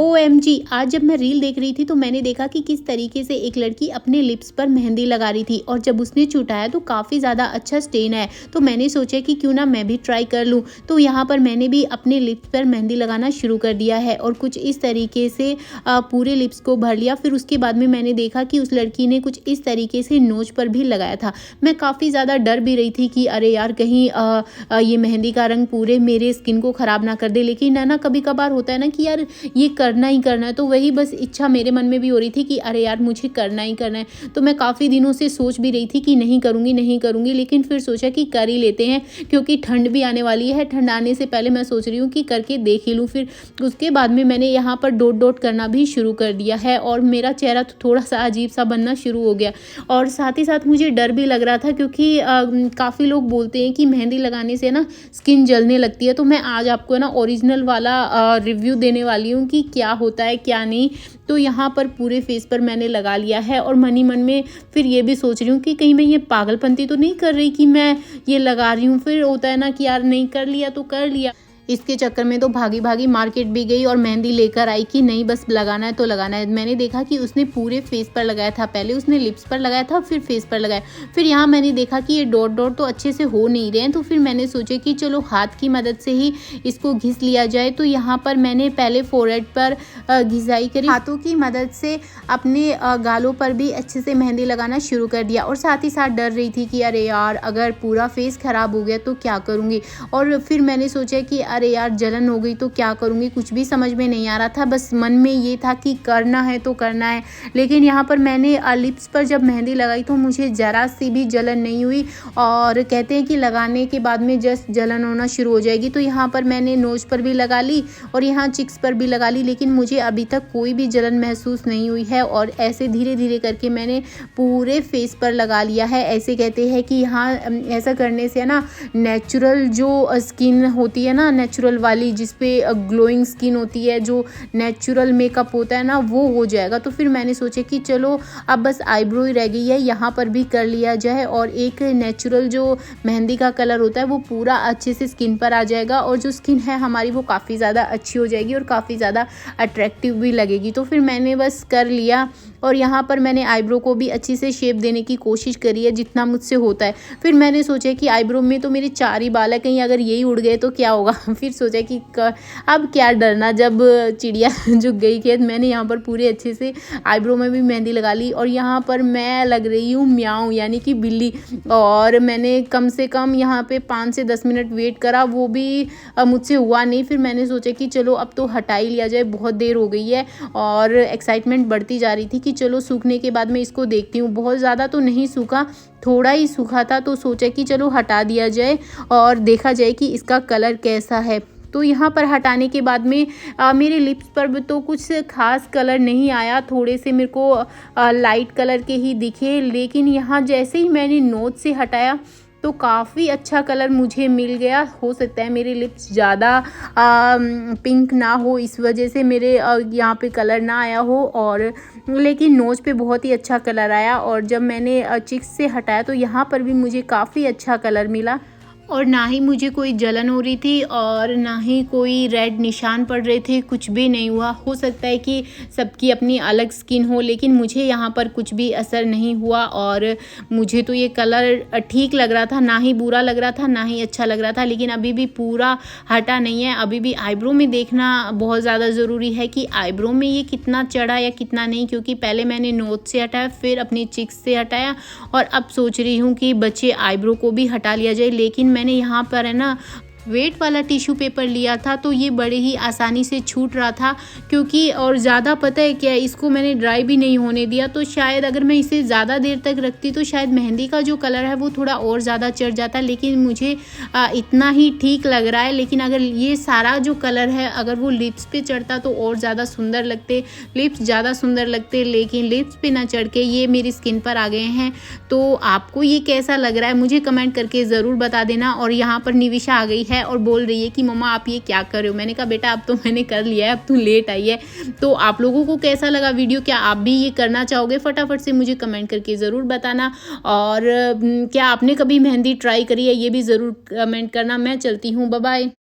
OMG, आज जब मैं रील देख रही थी तो मैंने देखा कि किस तरीके से एक लड़की अपने लिप्स पर मेहंदी लगा रही थी और जब उसने चुटाया तो काफ़ी ज़्यादा अच्छा स्टेन है। तो मैंने सोचा कि क्यों ना मैं भी ट्राई कर लूँ। तो यहाँ पर मैंने भी अपने लिप्स पर मेहंदी लगाना शुरू कर दिया है और कुछ इस तरीके से पूरे लिप्स को भर लिया। फिर उसके बाद में मैंने देखा कि उस लड़की ने कुछ इस तरीके से नोज पर भी लगाया था। मैं काफ़ी ज़्यादा डर भी रही थी कि अरे यार कहीं ये मेहंदी का रंग पूरे मेरे स्किन को ख़राब ना कर दे। लेकिन ना कभी कभार होता है ना कि यार ये करना ही करना है, तो वही बस इच्छा मेरे मन में भी हो रही थी कि अरे यार मुझे करना ही करना है। तो मैं काफ़ी दिनों से सोच भी रही थी कि नहीं करूँगी, लेकिन फिर सोचा कि कर ही लेते हैं क्योंकि ठंड भी आने वाली है। ठंड आने से पहले मैं सोच रही हूँ कि करके देख ही लूँ। फिर उसके बाद में मैंने यहाँ पर डॉट डॉट करना भी शुरू कर दिया है और मेरा चेहरा तो थोड़ा सा अजीब सा बनना शुरू हो गया और साथ ही साथ मुझे डर भी लग रहा था क्योंकि काफ़ी लोग बोलते हैं कि मेहंदी लगाने से ना स्किन जलने लगती है। तो मैं आज आपको ना ओरिजिनल वाला रिव्यू देने वाली हूँ कि क्या होता है क्या नहीं। तो यहाँ पर पूरे फेस पर मैंने लगा लिया है और मन ही मन में फिर ये भी सोच रही हूँ कि कहीं मैं ये पागलपंती तो नहीं कर रही कि मैं ये लगा रही हूँ। फिर होता है ना कि यार नहीं कर लिया तो कर लिया। इसके चक्कर में तो भागी भागी मार्केट भी गई और मेहंदी लेकर आई कि नहीं बस लगाना है तो लगाना है। मैंने देखा कि उसने पूरे फेस पर लगाया था, पहले उसने लिप्स पर लगाया था फिर फेस पर लगाया। फिर यहाँ मैंने देखा कि ये डॉट डॉट तो अच्छे से हो नहीं रहे हैं, तो फिर मैंने सोचा कि चलो हाथ की मदद से ही इसको घिस लिया जाए। तो यहाँ पर मैंने पहले फोरहेड पर घिसाई करी, हाथों की मदद से अपने गालों पर भी अच्छे से मेहंदी लगाना शुरू कर दिया और साथ ही साथ डर रही थी कि अरे यार अगर पूरा फेस खराब हो गया तो क्या करूँगी। और फिर मैंने सोचा कि अरे यार जलन हो गई तो क्या करूँगी, कुछ भी समझ में नहीं आ रहा था। बस मन में ये था कि करना है तो करना है। लेकिन यहाँ पर मैंने लिप्स पर जब मेहंदी लगाई तो मुझे ज़रा सी भी जलन नहीं हुई और कहते हैं कि लगाने के बाद में जस्ट जलन होना शुरू हो जाएगी। तो यहाँ पर मैंने नोज पर भी लगा ली और यहाँ चिक्स पर भी लगा ली, लेकिन मुझे अभी तक कोई भी जलन महसूस नहीं हुई है और ऐसे धीरे धीरे करके मैंने पूरे फेस पर लगा लिया है। ऐसे कहते हैं कि यहाँ ऐसा करने से ना नेचुरल जो स्किन होती है ना, नेचुरल वाली जिसपे ग्लोइंग स्किन होती है, जो नेचुरल मेकअप होता है ना, वो हो जाएगा। तो फिर मैंने सोचा कि चलो अब बस आईब्रो ही रह गई है, यहाँ पर भी कर लिया जाए और एक नेचुरल जो मेहंदी का कलर होता है वो पूरा अच्छे से स्किन पर आ जाएगा और जो स्किन है हमारी वो काफ़ी ज़्यादा अच्छी हो जाएगी और काफ़ी ज़्यादा अट्रैक्टिव भी लगेगी। तो फिर मैंने बस कर लिया और यहाँ पर मैंने आईब्रो को भी अच्छी से शेप देने की कोशिश करी है जितना मुझसे होता है। फिर मैंने सोचा कि आईब्रो में तो मेरे 4 ही बाल है, कहीं अगर यही उड़ गए तो क्या होगा। फिर सोचा कि अब क्या डरना, जब चिड़िया झुक गई खेत। मैंने यहाँ पर पूरे अच्छे से आईब्रो में भी मेहंदी लगा ली और यहाँ पर मैं लग रही हूँ म्याऊं यानी कि बिल्ली। और मैंने कम से कम यहाँ पे 5 से 10 मिनट वेट करा, वो भी मुझसे हुआ नहीं। फिर मैंने सोचा कि चलो अब तो हटा ही लिया जाए, बहुत देर हो गई है और एक्साइटमेंट बढ़ती जा रही थी कि चलो सूखने के बाद मैं इसको देखती हूँ। बहुत ज़्यादा तो नहीं सूखा, थोड़ा ही सूखा था, तो सोचा कि चलो हटा दिया जाए और देखा जाए कि इसका कलर कैसा है। तो यहाँ पर हटाने के बाद में मेरे लिप्स पर भी तो कुछ खास कलर नहीं आया, थोड़े से मेरे को लाइट कलर के ही दिखे। लेकिन यहाँ जैसे ही मैंने नोज से हटाया तो काफ़ी अच्छा कलर मुझे मिल गया। हो सकता है मेरे लिप्स ज़्यादा पिंक ना हो, इस वजह से मेरे यहाँ पे कलर ना आया हो, और लेकिन नोज़ पे बहुत ही अच्छा कलर आया। और जब मैंने चिक्स से हटाया तो यहाँ पर भी मुझे काफ़ी अच्छा कलर मिला और ना ही मुझे कोई जलन हो रही थी और ना ही कोई रेड निशान पड़ रहे थे, कुछ भी नहीं हुआ। हो सकता है कि सबकी अपनी अलग स्किन हो, लेकिन मुझे यहाँ पर कुछ भी असर नहीं हुआ और मुझे तो ये कलर ठीक लग रहा था, ना ही बुरा लग रहा था ना ही अच्छा लग रहा था। लेकिन अभी भी पूरा हटा नहीं है, अभी भी आईब्रो में देखना बहुत ज़्यादा ज़रूरी है कि आईब्रो में ये कितना चढ़ा या कितना नहीं, क्योंकि पहले मैंने नोज से हटाया फिर अपनी चिक्स से हटाया और अब सोच रही हूँ कि बचे आईब्रो को भी हटा लिया जाए। लेकिन मैंने यहाँ पर है ना वेट वाला टिश्यू पेपर लिया था तो ये बड़े ही आसानी से छूट रहा था, क्योंकि और ज़्यादा पता है क्या, इसको मैंने ड्राई भी नहीं होने दिया। तो शायद अगर मैं इसे ज़्यादा देर तक रखती तो शायद मेहंदी का जो कलर है वो थोड़ा और ज़्यादा चढ़ जाता, लेकिन मुझे इतना ही ठीक लग रहा है। लेकिन अगर ये सारा जो कलर है अगर वो लिप्स पे चढ़ता तो और ज़्यादा सुंदर लगते, लिप्स ज़्यादा सुंदर लगते, लेकिन लिप्स पे ना चढ़ के ये मेरी स्किन पर आ गए हैं। तो आपको ये कैसा लग रहा है मुझे कमेंट करके ज़रूर बता देना। और यहाँ पर निविशा आ गई है और बोल रही है कि मम्मा आप ये क्या कर रहे हो। मैंने कहा बेटा अब तो मैंने कर लिया है, अब तू लेट आई है। तो आप लोगों को कैसा लगा वीडियो, क्या आप भी ये करना चाहोगे? फटाफट से मुझे कमेंट करके ज़रूर बताना। और क्या आपने कभी मेहंदी ट्राई करी है ये भी ज़रूर कमेंट करना। मैं चलती हूँ, बाय बाय।